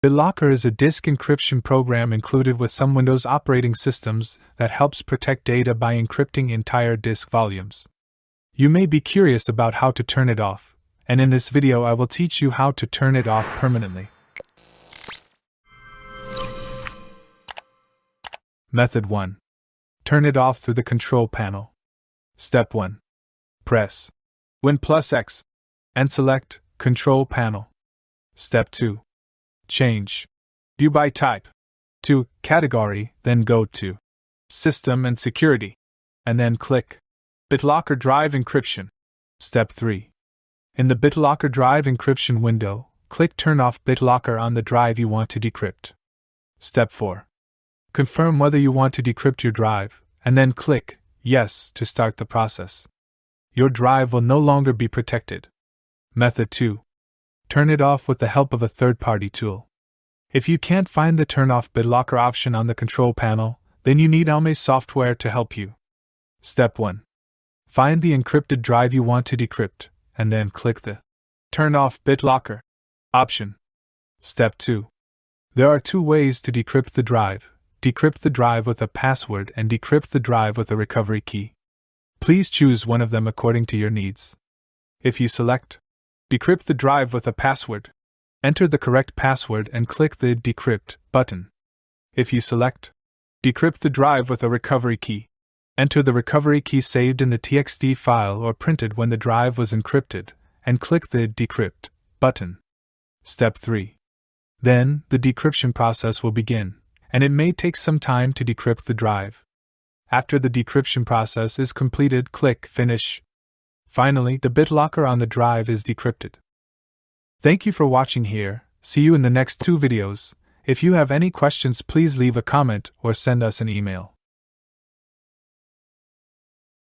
BitLocker is a disk encryption program included with some Windows operating systems that helps protect data by encrypting entire disk volumes. You may be curious about how to turn it off, and in this video I will teach you how to turn it off permanently. Method 1. Turn it off through the control panel. Step 1. Press Win+X and select Control Panel. Step 2. Change View by Type to Category, then go to System and Security, and then click BitLocker Drive Encryption. Step 3. In the BitLocker Drive Encryption window, click Turn off BitLocker on the drive you want to decrypt. Step 4. Confirm whether you want to decrypt your drive, and then click Yes to start the process. Your drive will no longer be protected. Method 2. Turn it off with the help of a third-party tool. If you can't find the Turn off BitLocker option on the control panel, then you need Alme software to help you. Step 1. Find the encrypted drive you want to decrypt, and then click the Turn off BitLocker option. Step 2. There are two ways to decrypt the drive. Decrypt the drive with a password and decrypt the drive with a recovery key. Please choose one of them according to your needs. If you select Decrypt the drive with a password, enter the correct password and click the Decrypt button. If you select Decrypt the drive with a recovery key, enter the recovery key saved in the TXT file or printed when the drive was encrypted, and click the Decrypt button. Step 3. Then, the decryption process will begin, and it may take some time to decrypt the drive. After the decryption process is completed, click Finish. Finally, the BitLocker on the drive is decrypted. Thank you for watching here. See you in the next 2 videos. If you have any questions, please leave a comment or send us an email.